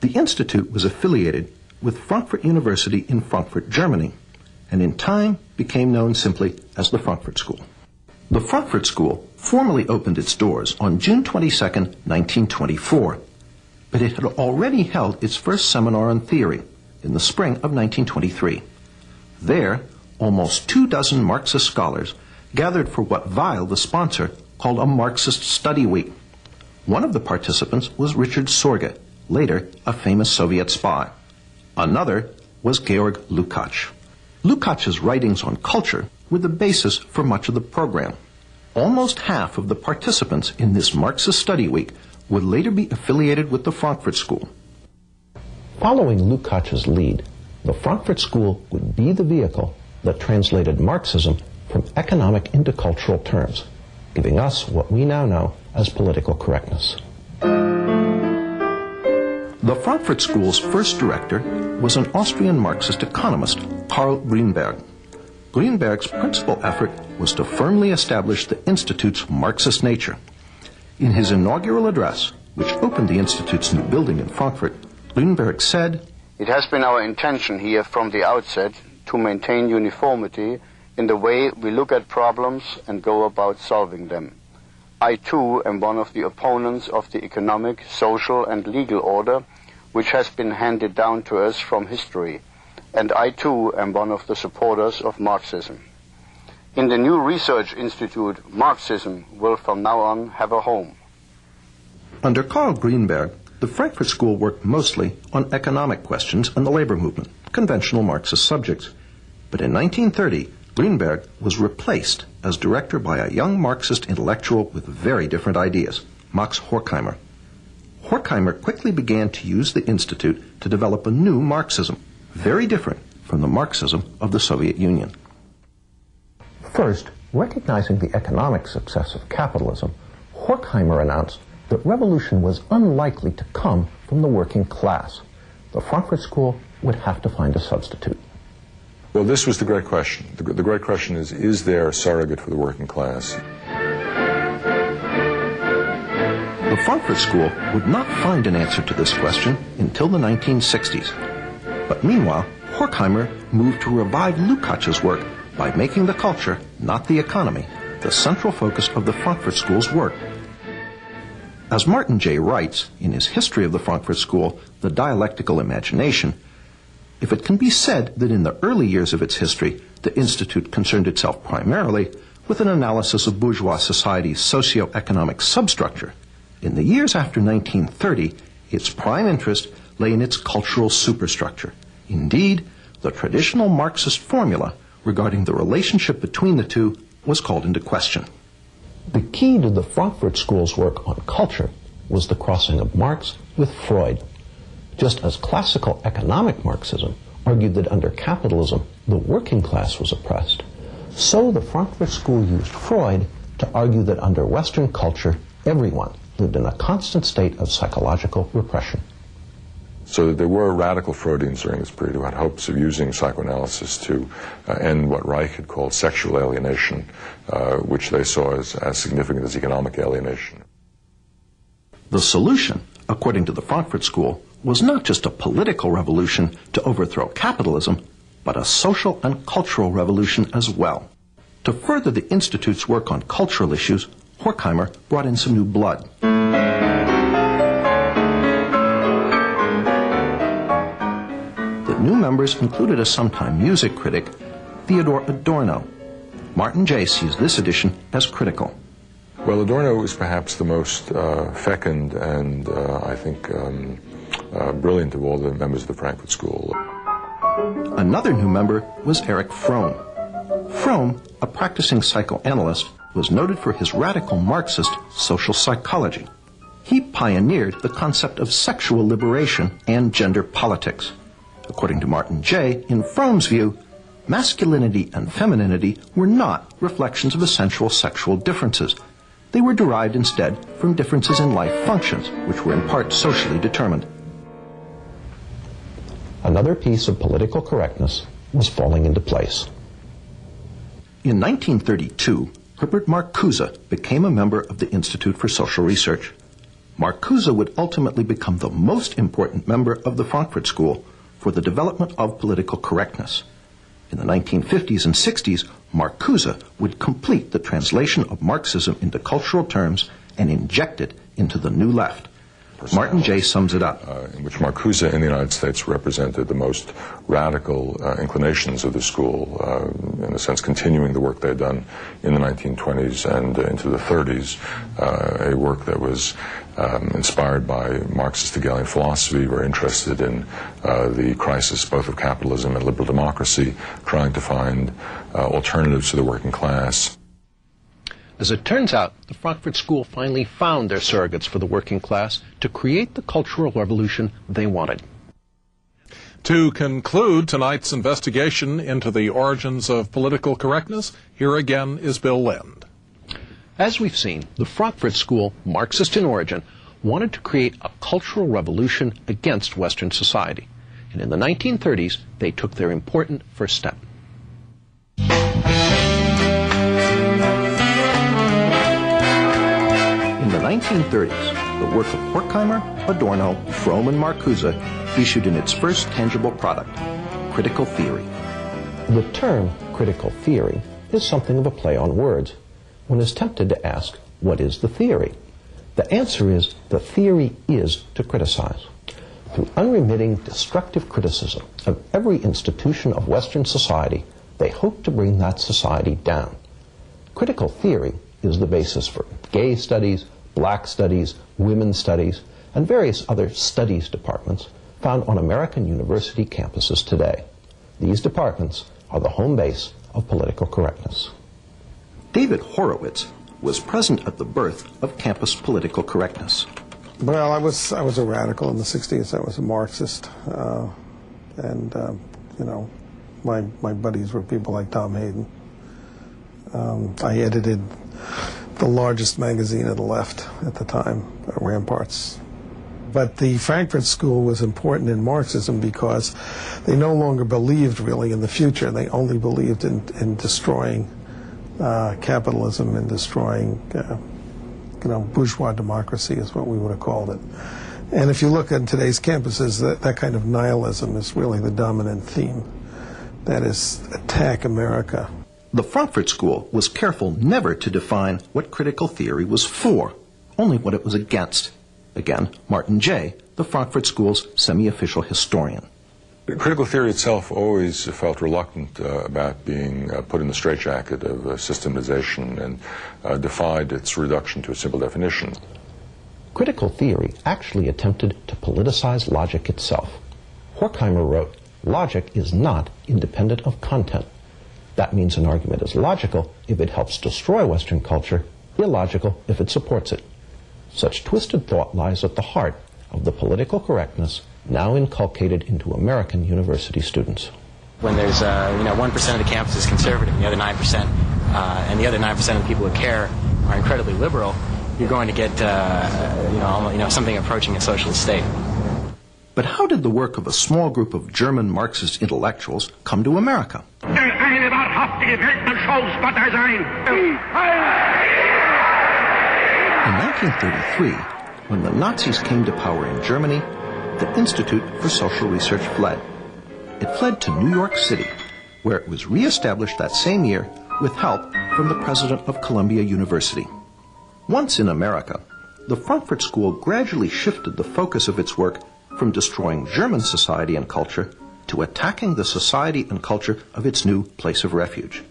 The institute was affiliated with Frankfurt University in Frankfurt, Germany, and in time became known simply as the Frankfurt School. The Frankfurt School formally opened its doors on June 22, 1924, but it had already held its first seminar on theory in the spring of 1923. There, almost 24 Marxist scholars gathered for what Weil, the sponsor, called a Marxist study week. One of the participants was Richard Sorge, later a famous Soviet spy. Another was Georg Lukács. Lukács's writings on culture were the basis for much of the program. Almost half of the participants in this Marxist study week would later be affiliated with the Frankfurt School. Following Lukács's lead, the Frankfurt School would be the vehicle that translated Marxism from economic into cultural terms, giving us what we now know as political correctness. The Frankfurt School's first director was an Austrian Marxist economist, Karl Grünberg. Grünberg's principal effort was to firmly establish the Institute's Marxist nature. In his inaugural address, which opened the Institute's new building in Frankfurt, Grünberg said, "It has been our intention here from the outset to maintain uniformity in the way we look at problems and go about solving them. I too am one of the opponents of the economic, social and legal order which has been handed down to us from history, and I too am one of the supporters of Marxism. In the new research institute, Marxism will from now on have a home." Under Karl Grünberg, the Frankfurt School worked mostly on economic questions and the labor movement, conventional Marxist subjects. But in 1930, Grünberg was replaced as director by a young Marxist intellectual with very different ideas, Max Horkheimer. Horkheimer quickly began to use the Institute to develop a new Marxism, very different from the Marxism of the Soviet Union. First, recognizing the economic success of capitalism, Horkheimer announced that revolution was unlikely to come from the working class. The Frankfurt School would have to find a substitute. Well, this was the great question. The great question is there a surrogate for the working class? The Frankfurt School would not find an answer to this question until the 1960s. But meanwhile, Horkheimer moved to revive Lukács's work by making the culture, not the economy, the central focus of the Frankfurt School's work. As Martin J. writes in his History of the Frankfurt School, The Dialectical Imagination, if it can be said that in the early years of its history, the Institute concerned itself primarily with an analysis of bourgeois society's socio-economic substructure, in the years after 1930, its prime interest lay in its cultural superstructure. Indeed, the traditional Marxist formula regarding the relationship between the two was called into question. The key to the Frankfurt School's work on culture was the crossing of Marx with Freud. Just as classical economic Marxism argued that under capitalism the working class was oppressed, so the Frankfurt School used Freud to argue that under Western culture everyone lived in a constant state of psychological repression. So there were radical Freudians during this period who had hopes of using psychoanalysis to end what Reich had called sexual alienation, which they saw as significant as economic alienation. The solution, according to the Frankfurt School, was not just a political revolution to overthrow capitalism, but a social and cultural revolution as well. To further the Institute's work on cultural issues, Horkheimer brought in some new blood. The new members included a sometime music critic, Theodor Adorno. Martin J. sees this edition as critical. Well, Adorno was perhaps the most fecund and, I think, brilliant of all the members of the Frankfurt School. Another new member was Erich Fromm. Fromm, a practicing psychoanalyst, was noted for his radical Marxist social psychology. He pioneered the concept of sexual liberation and gender politics. According to Martin J., in Fromm's view, masculinity and femininity were not reflections of essential sexual differences. They were derived instead from differences in life functions, which were in part socially determined. Another piece of political correctness was falling into place. In 1932, Herbert Marcuse became a member of the Institute for Social Research. Marcuse would ultimately become the most important member of the Frankfurt School for the development of political correctness. In the 1950s and 60s, Marcuse would complete the translation of Marxism into cultural terms and inject it into the New Left. Martin Jay sums it up. In which Marcuse in the United States represented the most radical inclinations of the school, in a sense continuing the work they had done in the 1920s and into the 30s, a work that was inspired by Marxist Hegelian philosophy, very interested in the crisis both of capitalism and liberal democracy, trying to find alternatives to the working class. As it turns out, the Frankfurt School finally found their surrogates for the working class to create the cultural revolution they wanted. To conclude tonight's investigation into the origins of political correctness, here again is Bill Lind. As we've seen, the Frankfurt School, Marxist in origin, wanted to create a cultural revolution against Western society. And in the 1930s, they took their important first step. In the 1930s, the work of Horkheimer, Adorno, Fromm, and Marcuse issued in its first tangible product, critical theory. The term critical theory is something of a play on words. One is tempted to ask, what is the theory? The answer is, the theory is to criticize. Through unremitting, destructive criticism of every institution of Western society, they hope to bring that society down. Critical theory is the basis for gay studies, black studies, women's studies, and various other studies departments found on American university campuses today. These departments are the home base of political correctness. David Horowitz was present at the birth of campus political correctness. Well, I was a radical in the 60s. I was a Marxist. My buddies were people like Tom Hayden. I edited the largest magazine of the left at the time, Ramparts. But the Frankfurt School was important in Marxism because they no longer believed really in the future. They only believed in destroying capitalism and destroying, bourgeois democracy is what we would have called it. And if you look at today's campuses, that kind of nihilism is really the dominant theme. That is, attack America. The Frankfurt School was careful never to define what critical theory was for, only what it was against. Again, Martin Jay, the Frankfurt School's semi-official historian. Critical theory itself always felt reluctant about being put in the straitjacket of systematization and defied its reduction to a simple definition. Critical theory actually attempted to politicize logic itself. Horkheimer wrote, "Logic is not independent of content. That means an argument is logical if it helps destroy Western culture, illogical if it supports it." Such twisted thought lies at the heart of the political correctness now inculcated into American university students. When there's 1% of the campus is conservative and the other 9%, and the other 9% of the people who care are incredibly liberal, you're going to get something approaching a socialist state. But how did the work of a small group of German Marxist intellectuals come to America? In 1933, when the Nazis came to power in Germany, the Institute for Social Research fled. It fled to New York City, where it was reestablished that same year with help from the president of Columbia University. Once in America, the Frankfurt School gradually shifted the focus of its work from destroying German society and culture to attacking the society and culture of its new place of refuge.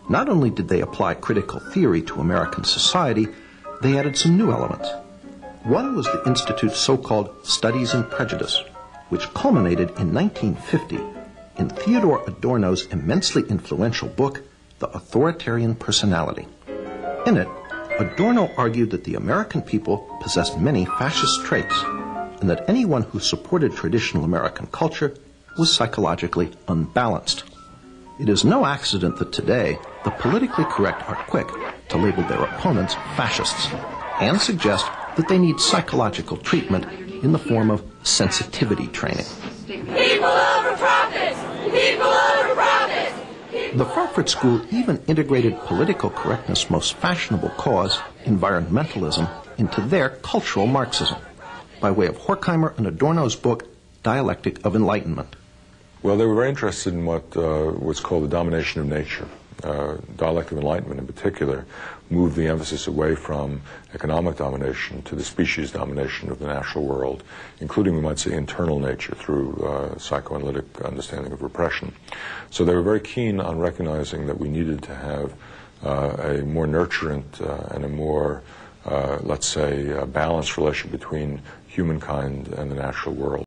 Not only did they apply critical theory to American society, they added some new elements. One was the Institute's so-called Studies in Prejudice, which culminated in 1950 in Theodore Adorno's immensely influential book, The Authoritarian Personality. In it, Adorno argued that the American people possessed many fascist traits, and that anyone who supported traditional American culture was psychologically unbalanced. It is no accident that today the politically correct are quick to label their opponents fascists and suggest that they need psychological treatment in the form of sensitivity training. People over profits! People over profits! The Frankfurt School even integrated political correctness' most fashionable cause, environmentalism, into their cultural Marxism, by way of Horkheimer and Adorno's book, Dialectic of Enlightenment. Well, they were very interested in what's called the domination of nature. Dialectic of Enlightenment in particular moved the emphasis away from economic domination to the species domination of the natural world, including, we might say, internal nature through psychoanalytic understanding of repression. So they were very keen on recognizing that we needed to have a more nurturant and a more, let's say, balanced relationship between humankind and the natural world.